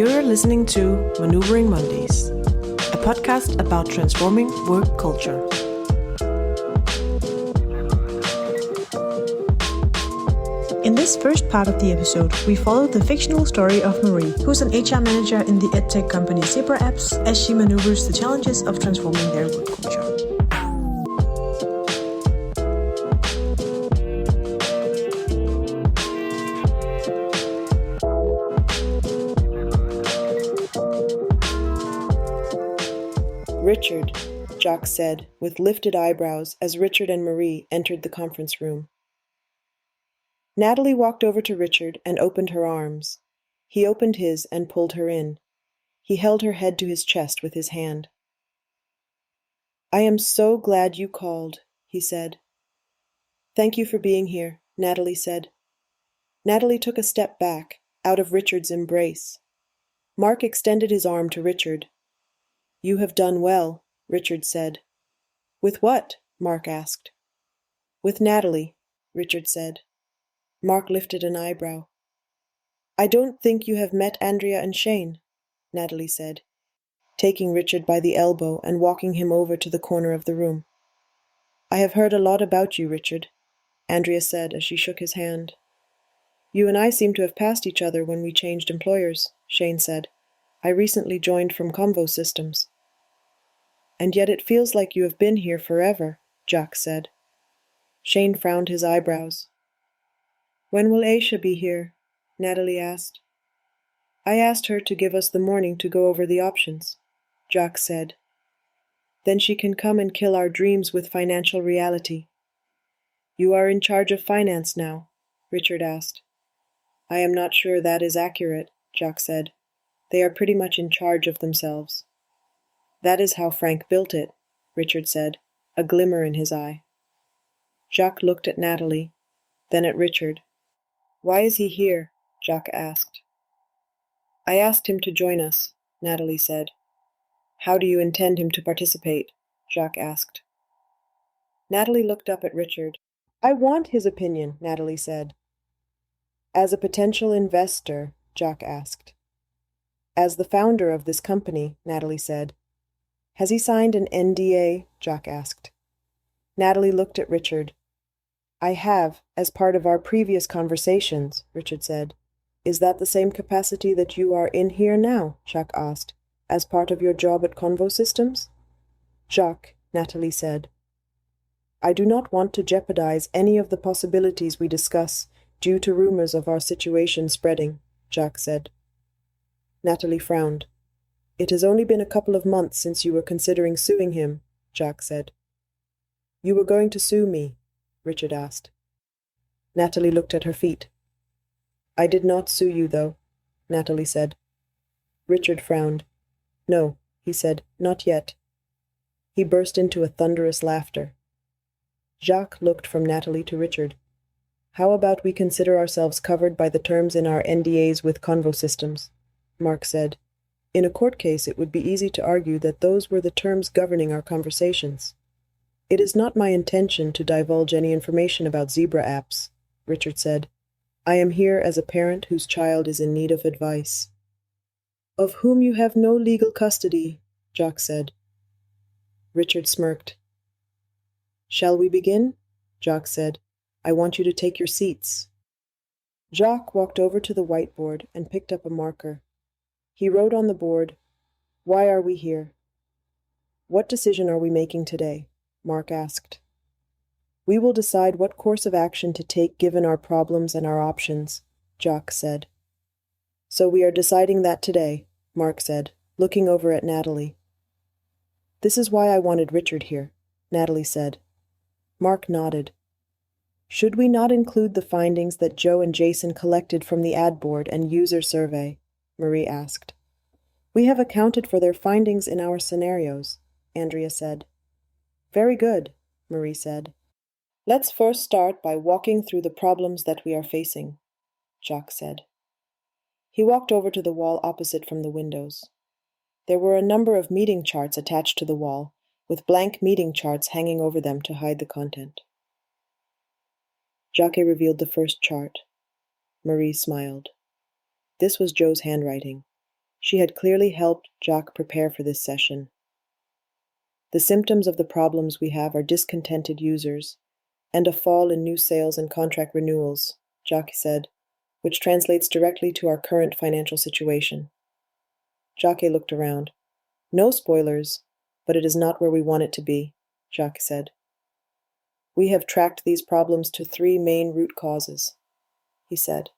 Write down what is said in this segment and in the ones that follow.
You're listening to Maneuvering Mondays, a podcast about transforming work culture. In this first part of the episode, we follow the fictional story of Marie, who's an HR manager in the edtech company Zebra Apps, as she maneuvers the challenges of transforming their work culture. Richard, Jacques said, with lifted eyebrows as Richard and Marie entered the conference room. Natalie walked over to Richard and opened her arms. He opened his and pulled her in. He held her head to his chest with his hand. "I am so glad you called," he said. "Thank you for being here," Natalie said. Natalie took a step back, out of Richard's embrace. Mark extended his arm to Richard. "You have done well," Richard said. "With what?" Mark asked. "With Natalie," Richard said. Mark lifted an eyebrow. "I don't think you have met Andrea and Shane," Natalie said, taking Richard by the elbow and walking him over to the corner of the room. "I have heard a lot about you, Richard," Andrea said as she shook his hand. "You and I seem to have passed each other when we changed employers," Shane said. "I recently joined from Convo Systems." "And yet it feels like you have been here forever," Jacques said. Shane frowned his eyebrows. "When will Aisha be here?" Natalie asked. "I asked her to give us the morning to go over the options," Jacques said. "Then she can come and kill our dreams with financial reality." "You are in charge of finance now?" Richard asked. "I am not sure that is accurate," Jacques said. "They are pretty much in charge of themselves." "That is how Frank built it," Richard said, a glimmer in his eye. Jacques looked at Natalie, then at Richard. "Why is he here?" Jacques asked. "I asked him to join us," Natalie said. "How do you intend him to participate?" Jacques asked. Natalie looked up at Richard. "I want his opinion," Natalie said. "As a potential investor?" Jacques asked. "As the founder of this company," Natalie said. "Has he signed an NDA?" Jacques asked. Natalie looked at Richard. "I have, as part of our previous conversations," Richard said. "Is that the same capacity that you are in here now?" Jacques asked. "As part of your job at Convo Systems?" "Jacques," Natalie said. "I do not want to jeopardize any of the possibilities we discuss due to rumors of our situation spreading," Jacques said. Natalie frowned. "It has only been a couple of months since you were considering suing him," Jacques said. "You were going to sue me?" Richard asked. Natalie looked at her feet. "I did not sue you, though," Natalie said. Richard frowned. "No," he said, "not yet." He burst into a thunderous laughter. Jacques looked from Natalie to Richard. "How about we consider ourselves covered by the terms in our NDAs with Convo Systems?" Mark said. "In a court case, it would be easy to argue that those were the terms governing our conversations." "It is not my intention to divulge any information about Zebra Apps," Richard said. "I am here as a parent whose child is in need of advice." "Of whom you have no legal custody," Jacques said. Richard smirked. "Shall we begin?" Jacques said. "I want you to take your seats." Jacques walked over to the whiteboard and picked up a marker. He wrote on the board, "Why are we here?" "What decision are we making today?" Mark asked. "We will decide what course of action to take given our problems and our options," Jacques said. "So we are deciding that today," Mark said, looking over at Natalie. "This is why I wanted Richard here," Natalie said. Mark nodded. "Should we not include the findings that Joe and Jason collected from the ad board and user survey?" Marie asked. "We have accounted for their findings in our scenarios," Andrea said. "Very good," Marie said. "Let's first start by walking through the problems that we are facing," Jacques said. He walked over to the wall opposite from the windows. There were a number of meeting charts attached to the wall, with blank meeting charts hanging over them to hide the content. Jacques revealed the first chart. Marie smiled. This was Joe's handwriting. She had clearly helped Jacques prepare for this session. The symptoms of the problems we have are discontented users and a fall in new sales and contract renewals, Jacques said, which translates directly to our current financial situation. Jacques looked around. No spoilers, but it is not where we want it to be, Jacques said. We have tracked these problems to 3 main root causes, he said,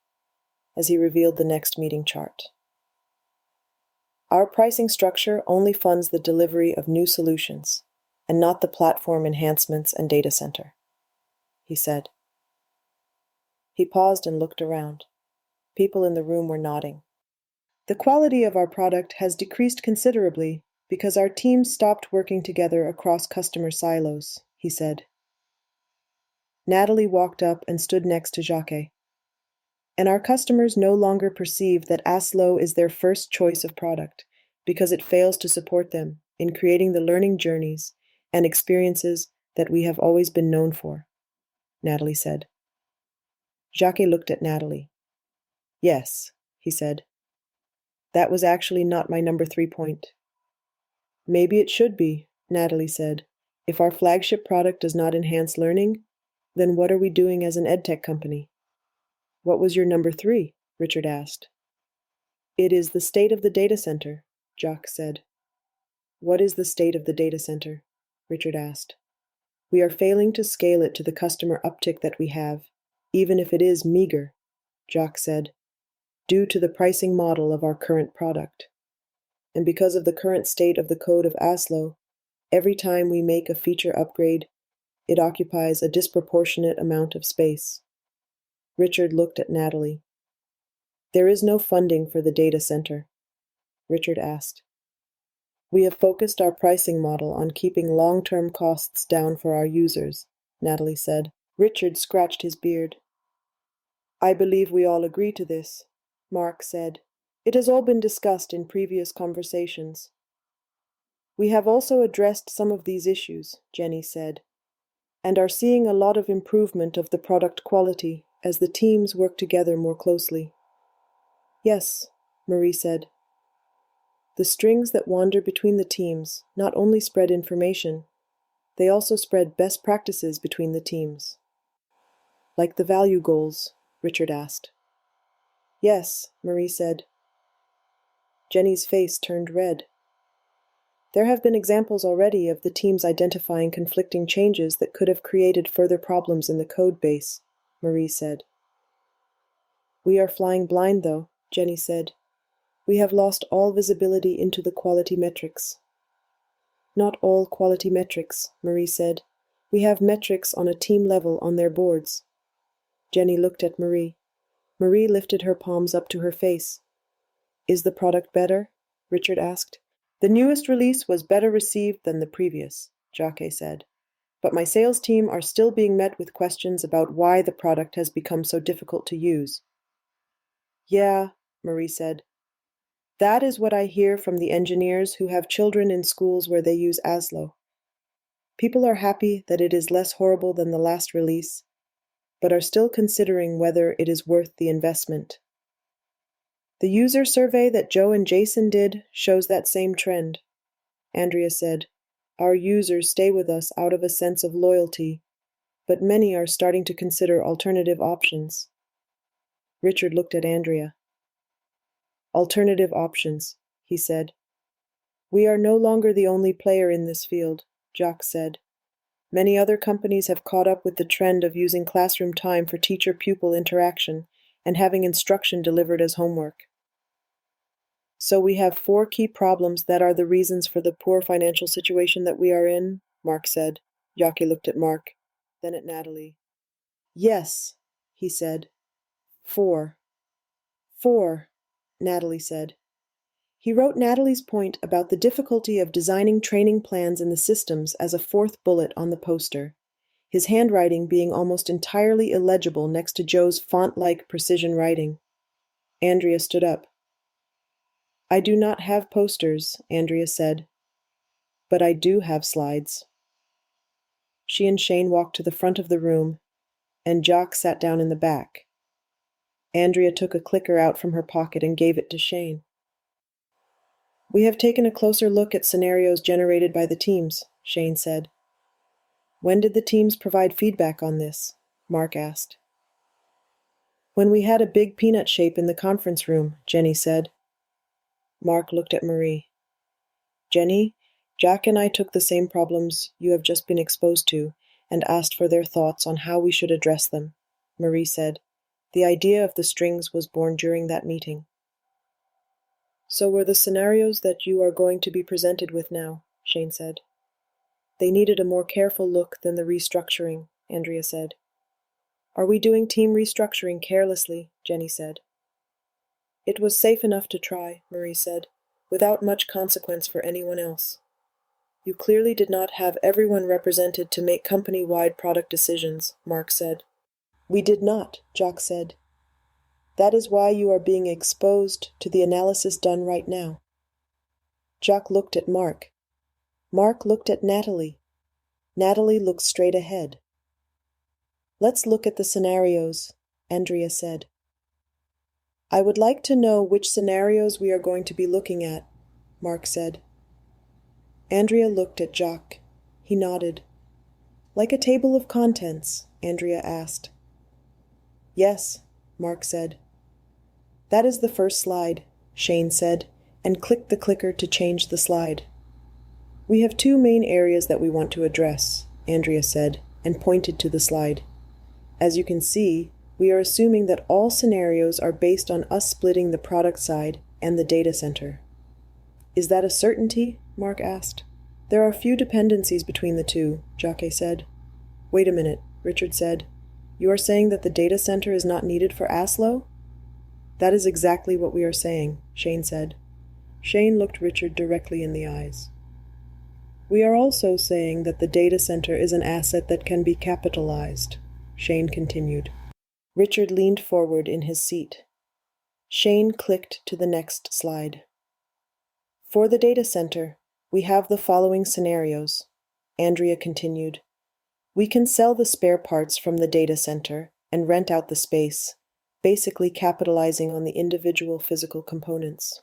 as he revealed the next meeting chart. Our pricing structure only funds the delivery of new solutions, and not the platform enhancements and data center, he said. He paused and looked around. People in the room were nodding. The quality of our product has decreased considerably because our teams stopped working together across customer silos, he said. Natalie walked up and stood next to Jacques. And our customers no longer perceive that Aslo is their first choice of product because it fails to support them in creating the learning journeys and experiences that we have always been known for, Natalie said. Jacques looked at Natalie. Yes, he said. That was actually not my number 3 point. Maybe it should be, Natalie said. If our flagship product does not enhance learning, then what are we doing as an edtech company? What was your number 3? Richard asked. It is the state of the data center, Jacques said. What is the state of the data center? Richard asked. We are failing to scale it to the customer uptick that we have, even if it is meager, Jacques said, due to the pricing model of our current product. And because of the current state of the code of Aslo, every time we make a feature upgrade, it occupies a disproportionate amount of space. Richard looked at Natalie. There is no funding for the data center, Richard asked. We have focused our pricing model on keeping long-term costs down for our users, Natalie said. Richard scratched his beard. I believe we all agree to this, Mark said. It has all been discussed in previous conversations. We have also addressed some of these issues, Jenny said, and are seeing a lot of improvement of the product quality as the teams work together more closely. Yes, Marie said. The strings that wander between the teams not only spread information, they also spread best practices between the teams. Like the value goals, Richard asked. Yes, Marie said. Jenny's face turned red. There have been examples already of the teams identifying conflicting changes that could have created further problems in the code base, Marie said. We are flying blind, though, Jenny said. We have lost all visibility into the quality metrics. Not all quality metrics, Marie said. We have metrics on a team level on their boards. Jenny looked at Marie. Marie lifted her palms up to her face. Is the product better? Richard asked. The newest release was better received than the previous, Jacques said. But my sales team are still being met with questions about why the product has become so difficult to use. Yeah, Marie said. That is what I hear from the engineers who have children in schools where they use Aslo. People are happy that it is less horrible than the last release, but are still considering whether it is worth the investment. The user survey that Joe and Jason did shows that same trend, Andrea said. Our users stay with us out of a sense of loyalty, but many are starting to consider alternative options. Richard looked at Andrea. Alternative options, he said. We are no longer the only player in this field, Jacques said. Many other companies have caught up with the trend of using classroom time for teacher-pupil interaction and having instruction delivered as homework. So we have 4 key problems that are the reasons for the poor financial situation that we are in, Mark said. Jacques looked at Mark, then at Natalie. Yes, he said. 4. 4, Natalie said. He wrote Natalie's point about the difficulty of designing training plans in the systems as a 4th bullet on the poster, his handwriting being almost entirely illegible next to Joe's font-like precision writing. Andrea stood up. I do not have posters, Andrea said, but I do have slides. She and Shane walked to the front of the room, and Jacques sat down in the back. Andrea took a clicker out from her pocket and gave it to Shane. We have taken a closer look at scenarios generated by the teams, Shane said. When did the teams provide feedback on this? Mark asked. When we had a big peanut shape in the conference room, Jenny said. Mark looked at Marie. Jenny, Jack and I took the same problems you have just been exposed to and asked for their thoughts on how we should address them, Marie said. The idea of the strings was born during that meeting. So were the scenarios that you are going to be presented with now, Shane said. They needed a more careful look than the restructuring, Andrea said. Are we doing team restructuring carelessly? Jenny said. It was safe enough to try, Marie said, without much consequence for anyone else. You clearly did not have everyone represented to make company-wide product decisions, Mark said. We did not, Jock said. That is why you are being exposed to the analysis done right now. Jock looked at Mark. Mark looked at Natalie. Natalie looked straight ahead. Let's look at the scenarios, Andrea said. I would like to know which scenarios we are going to be looking at, Mark said. Andrea looked at Jock. He nodded. Like a table of contents, Andrea asked. Yes, Mark said. That is the first slide, Shane said, and clicked the clicker to change the slide. We have two main areas that we want to address, Andrea said, and pointed to the slide. As you can see, we are assuming that all scenarios are based on us splitting the product side and the data center. Is that a certainty? Mark asked. There are few dependencies between the two, Jacques said. Wait a minute, Richard said. You are saying that the data center is not needed for Aslo? That is exactly what we are saying, Shane said. Shane looked Richard directly in the eyes. We are also saying that the data center is an asset that can be capitalized, Shane continued. Richard leaned forward in his seat. Shane clicked to the next slide. For the data center, we have the following scenarios, Andrea continued. We can sell the spare parts from the data center and rent out the space, basically capitalizing on the individual physical components.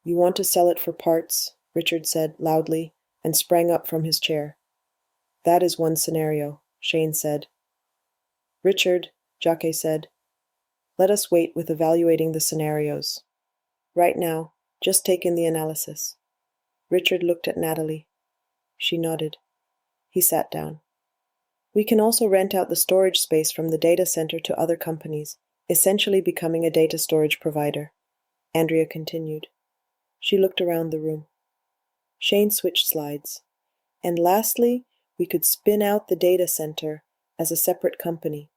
You want to sell it for parts, Richard said loudly, and sprang up from his chair. That is one scenario, Shane said. Richard, Jacques said, let us wait with evaluating the scenarios. Right now, just take in the analysis. Richard looked at Natalie. She nodded. He sat down. We can also rent out the storage space from the data center to other companies, essentially becoming a data storage provider, Andrea continued. She looked around the room. Shane switched slides. And lastly, we could spin out the data center as a separate company,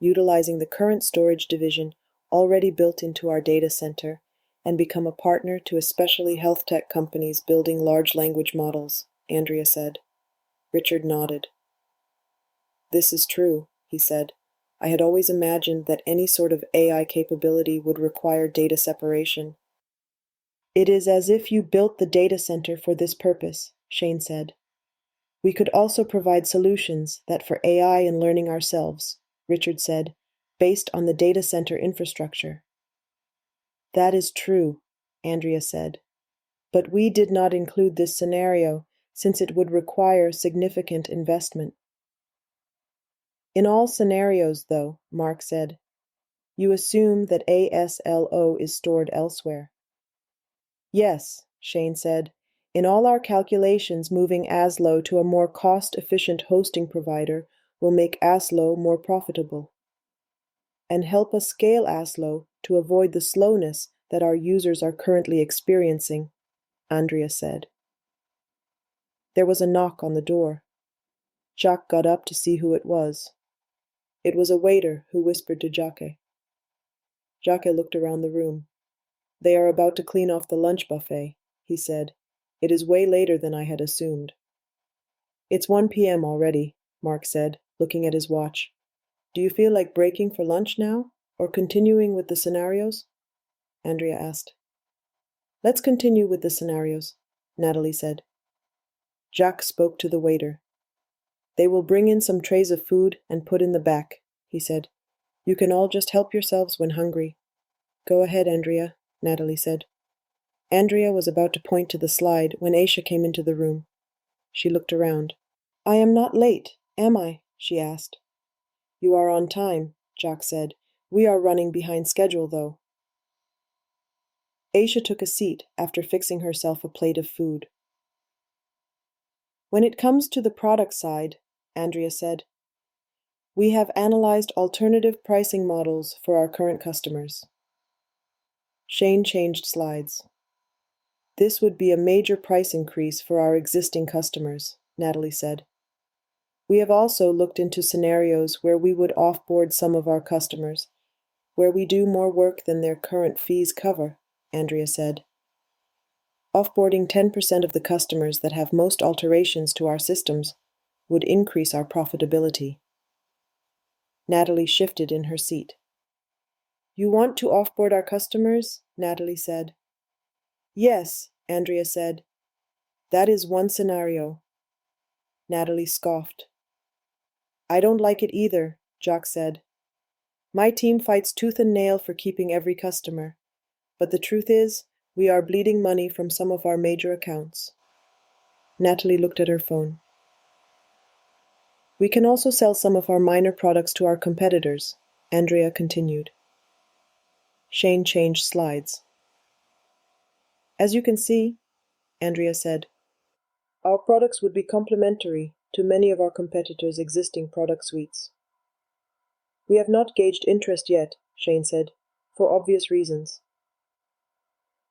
utilizing the current storage division already built into our data center and become a partner to especially health tech companies building large language models, Andrea said. Richard nodded. This is true, he said. I had always imagined that any sort of AI capability would require data separation. It is as if you built the data center for this purpose, Shane said. We could also provide solutions that for AI and learning ourselves, Richard said, based on the data center infrastructure. That is true, Andrea said. But we did not include this scenario since it would require significant investment. In all scenarios, though, Mark said, you assume that ASLO is stored elsewhere. Yes, Shane said. In all our calculations, moving Aslo to a more cost-efficient hosting provider will make Aslo more profitable and help us scale Aslo to avoid the slowness that our users are currently experiencing, Andrea said. There was a knock on the door. Jacques got up to see who it was. It was a waiter who whispered to Jacques. Jacques looked around the room. They are about to clean off the lunch buffet, he said. It is way later than I had assumed. It's 1 p.m. already, Mark said, looking at his watch. Do you feel like breaking for lunch now, or continuing with the scenarios? Andrea asked. Let's continue with the scenarios, Natalie said. Jacques spoke to the waiter. They will bring in some trays of food and put in the back, he said. You can all just help yourselves when hungry. Go ahead, Andrea, Natalie said. Andrea was about to point to the slide when Aisha came into the room. She looked around. "I am not late, am I?" she asked. "You are on time," Jacques said. "We are running behind schedule, though." Aisha took a seat after fixing herself a plate of food. "When it comes to the product side," Andrea said, "we have analyzed alternative pricing models for our current customers." Shane changed slides. "This would be a major price increase for our existing customers," Natalie said. "We have also looked into scenarios where we would offboard some of our customers, where we do more work than their current fees cover," Andrea said. "Offboarding 10% of the customers that have most alterations to our systems would increase our profitability." Natalie shifted in her seat. "You want to offboard our customers?" Natalie said. "Yes," Andrea said. "That is one scenario." Natalie scoffed. "I don't like it either," Jacques said. "My team fights tooth and nail for keeping every customer, but the truth is, we are bleeding money from some of our major accounts." Natalie looked at her phone. "We can also sell some of our minor products to our competitors," Andrea continued. Shane changed slides. "As you can see," Andrea said, "our products would be complementary to many of our competitors' existing product suites." "We have not gauged interest yet," Shane said, "for obvious reasons.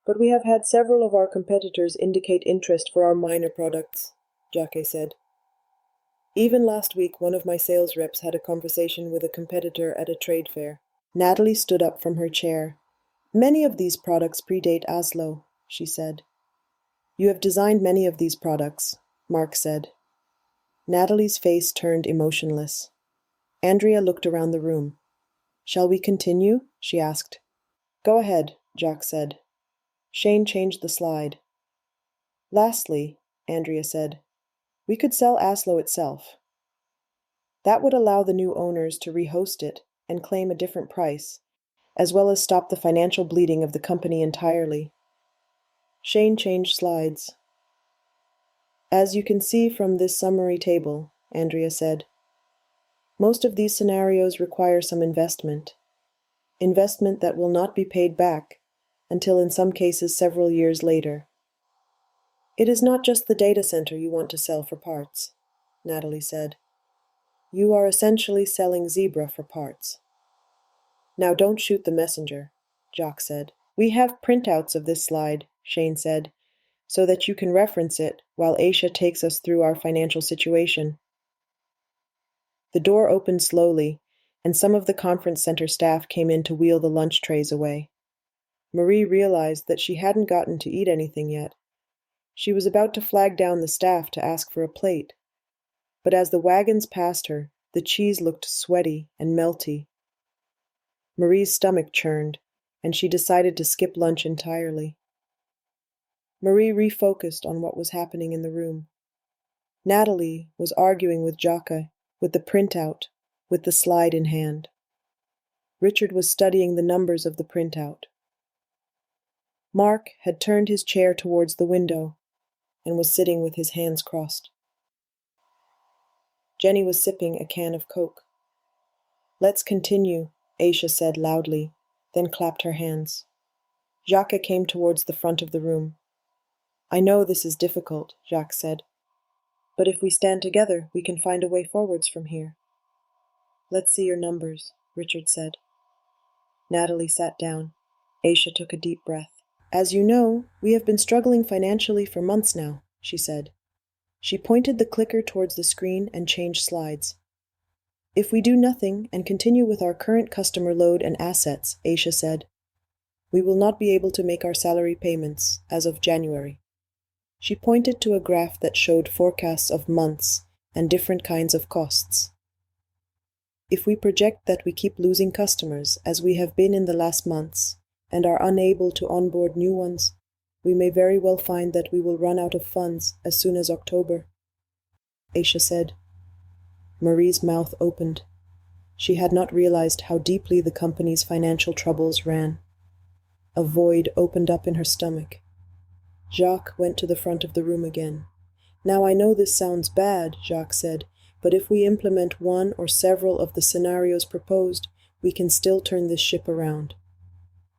But we have had several of our competitors indicate interest for our minor products," Jacques said. "Even last week, one of my sales reps had a conversation with a competitor at a trade fair." Natalie stood up from her chair. "Many of these products predate Aslo," she said. "You have designed many of these products," Mark said. Natalie's face turned emotionless. Andrea looked around the room. "Shall we continue?" she asked. "Go ahead," Jacques said. Shane changed the slide. "Lastly," Andrea said, "we could sell Aslo itself. That would allow the new owners to rehost it and claim a different price, as well as stop the financial bleeding of the company entirely." Shane changed slides. "As you can see from this summary table," Andrea said, "most of these scenarios require some investment that will not be paid back until in some cases several years later." "It is not just the data center you want to sell for parts," Natalie said. "You are essentially selling Zebra for parts." "Now don't shoot the messenger," Jacques said. "We have printouts of this slide," Shane said, "so that you can reference it while Aisha takes us through our financial situation." The door opened slowly, and some of the conference center staff came in to wheel the lunch trays away. Marie realized that she hadn't gotten to eat anything yet. She was about to flag down the staff to ask for a plate. But as the wagons passed her, the cheese looked sweaty and melty. Marie's stomach churned, and she decided to skip lunch entirely. Marie refocused on what was happening in the room. Natalie was arguing with Jacques, with the printout, with the slide in hand. Richard was studying the numbers of the printout. Mark had turned his chair towards the window and was sitting with his hands crossed. Jenny was sipping a can of Coke. "Let's continue," Aisha said loudly, then clapped her hands. Jacques came towards the front of the room. "I know this is difficult," Jacques said, "but if we stand together, we can find a way forwards from here." "Let's see your numbers," Richard said. Natalie sat down. Aisha took a deep breath. "As you know, we have been struggling financially for months now," she said. She pointed the clicker towards the screen and changed slides. "If we do nothing and continue with our current customer load and assets," Aisha said, "we will not be able to make our salary payments as of January." She pointed to a graph that showed forecasts of months and different kinds of costs. "If we project that we keep losing customers as we have been in the last months and are unable to onboard new ones, we may very well find that we will run out of funds as soon as October," Aisha said. Marie's mouth opened. She had not realized how deeply the company's financial troubles ran. A void opened up in her stomach. Jacques went to the front of the room again. Now I know this sounds bad, Jacques said, but if we implement one or several of the scenarios proposed, we can still turn this ship around.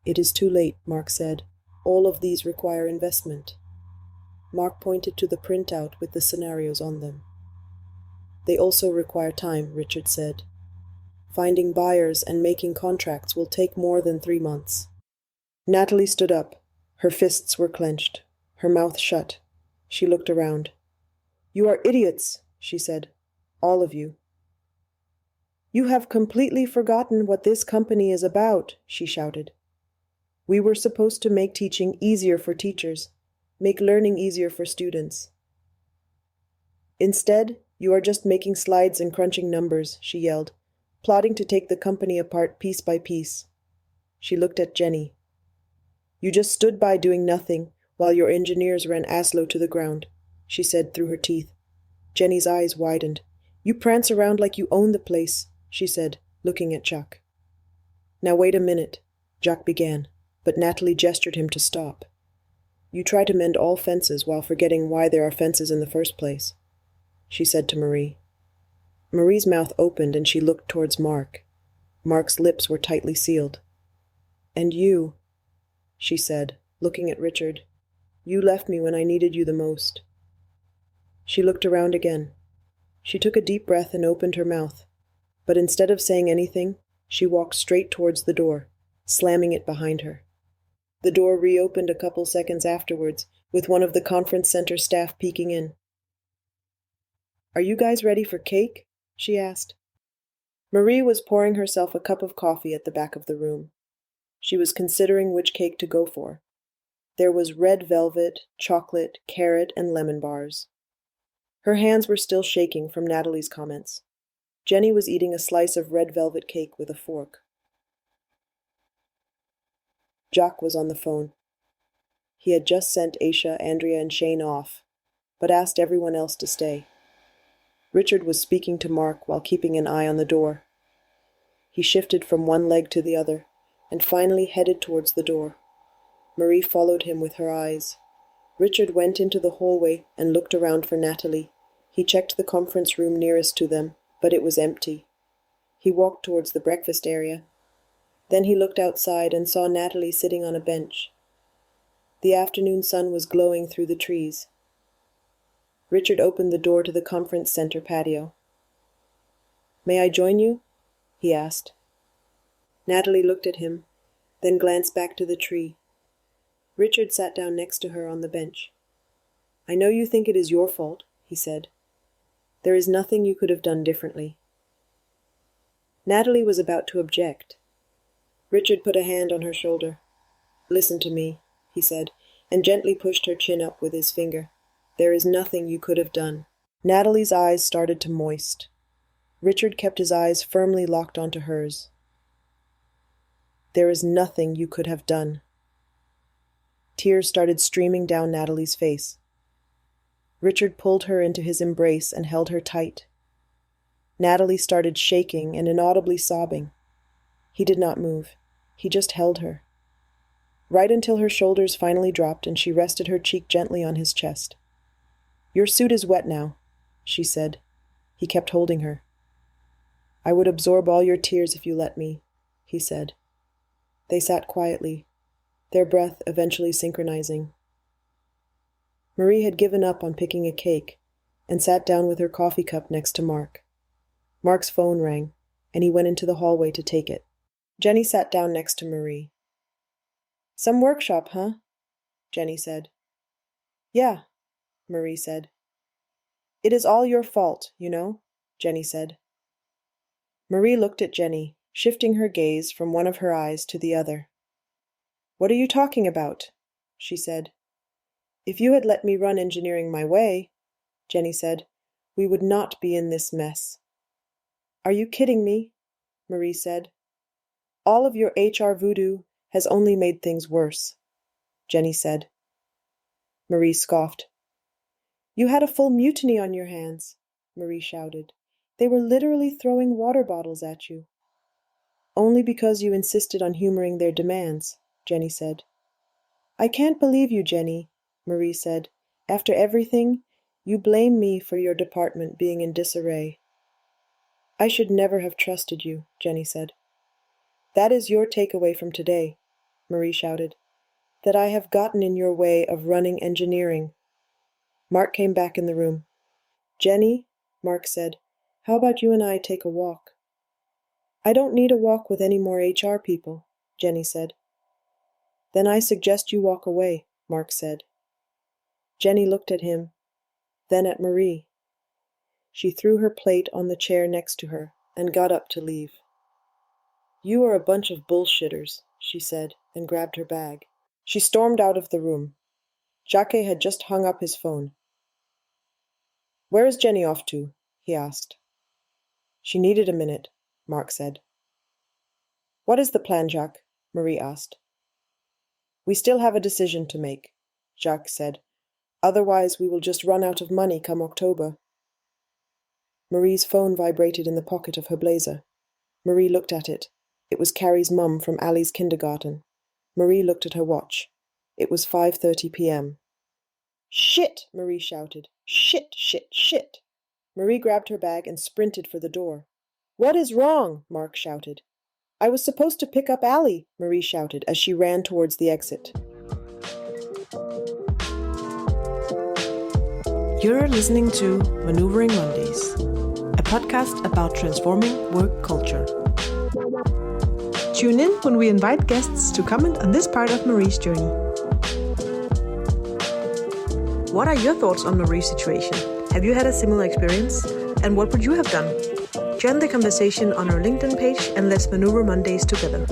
It is too late, Mark said. All of these require investment. Mark pointed to the printout with the scenarios on them. They also require time, Richard said. Finding buyers and making contracts will take more than 3 months. Natalie stood up. Her fists were clenched, her mouth shut. She looked around. "You are idiots," she said. "All of you." "You have completely forgotten what this company is about," she shouted. "We were supposed to make teaching easier for teachers, make learning easier for students. Instead, you are just making slides and crunching numbers," she yelled, plotting to take the company apart piece by piece. She looked at Jenny. "You just stood by doing nothing while your engineers ran Aslo to the ground," she said through her teeth. Jenny's eyes widened. "You prance around like you own the place," she said, looking at Jacques. "Now wait a minute," Jacques began, but Natalie gestured him to stop. "You try to mend all fences while forgetting why there are fences in the first place," she said to Marie. Marie's mouth opened and she looked towards Mark. Mark's lips were tightly sealed. "And you," she said, looking at Richard, "you left me when I needed you the most." She looked around again. She took a deep breath and opened her mouth. But instead of saying anything, she walked straight towards the door, slamming it behind her. The door reopened a couple seconds afterwards, with one of the conference center staff peeking in. "Are you guys ready for cake?" she asked. Marie was pouring herself a cup of coffee at the back of the room. She was considering which cake to go for. There was red velvet, chocolate, carrot, and lemon bars. Her hands were still shaking from Natalie's comments. Jenny was eating a slice of red velvet cake with a fork. Jacques was on the phone. He had just sent Aisha, Andrea, and Shane off, but asked everyone else to stay. Richard was speaking to Mark while keeping an eye on the door. He shifted from one leg to the other, and finally headed towards the door. Marie followed him with her eyes. Richard went into the hallway and looked around for Natalie. He checked the conference room nearest to them, but it was empty. He walked towards the breakfast area. Then he looked outside and saw Natalie sitting on a bench. The afternoon sun was glowing through the trees. Richard opened the door to the conference center patio. "May I join you?" he asked. Natalie looked at him, then glanced back to the tree. Richard sat down next to her on the bench. "I know you think it is your fault," he said. "There is nothing you could have done differently." Natalie was about to object. Richard put a hand on her shoulder. "Listen to me," he said, and gently pushed her chin up with his finger. "There is nothing you could have done." Natalie's eyes started to moist. Richard kept his eyes firmly locked onto hers. "There is nothing you could have done." Tears started streaming down Natalie's face. Richard pulled her into his embrace and held her tight. Natalie started shaking and inaudibly sobbing. He did not move. He just held her. Right until her shoulders finally dropped and she rested her cheek gently on his chest. "Your suit is wet now," she said. He kept holding her. "I would absorb all your tears if you let me," he said. They sat quietly, their breath eventually synchronizing. Marie had given up on picking a cake and sat down with her coffee cup next to Mark. Mark's phone rang, and he went into the hallway to take it. Jenny sat down next to Marie. "Some workshop, huh?" Jenny said. "Yeah," Marie said. "It is all your fault, you know," Jenny said. Marie looked at Jenny, shifting her gaze from one of her eyes to the other. "What are you talking about?" she said. "If you had let me run engineering my way," Jenny said, "we would not be in this mess." "Are you kidding me?" Marie said. "All of your HR voodoo has only made things worse," Jenny said. Marie scoffed. "You had a full mutiny on your hands," Marie shouted. "They were literally throwing water bottles at you." "Only because you insisted on humoring their demands," Jenny said. "I can't believe you, Jenny. Marie said. "After everything, you blame me for your department being in disarray." "I should never have trusted you," Jenny said. "That is your takeaway from today," Marie shouted. "That I have gotten in your way of running engineering." Mark came back in the room. "Jenny," Mark said, "how about you and I take a walk?" "I don't need a walk with any more HR people," Jenny said. "Then I suggest you walk away," Mark said. Jenny looked at him, then at Marie. She threw her plate on the chair next to her and got up to leave. "You are a bunch of bullshitters," she said, and grabbed her bag. She stormed out of the room. Jacques had just hung up his phone. "Where is Jenny off to?" he asked. "She needed a minute," Mark said. "What is the plan, Jacques?" Marie asked. "We still have a decision to make," Jacques said. "Otherwise we will just run out of money come October." Marie's phone vibrated in the pocket of her blazer. Marie looked at it. It was Carrie's mum from Ali's kindergarten. Marie looked at her watch. It was 5:30 p.m. "Shit!" Marie shouted. "Shit, shit, shit!" Marie grabbed her bag and sprinted for the door. "What is wrong?" Mark shouted. "I was supposed to pick up Ali," Marie shouted as she ran towards the exit. You're listening to Maneuvering Mondays, a podcast about transforming work culture. Tune in when we invite guests to comment on this part of Marie's journey. What are your thoughts on Marie's situation? Have you had a similar experience? And what would you have done? Join the conversation on our LinkedIn page and let's maneuver Mondays together.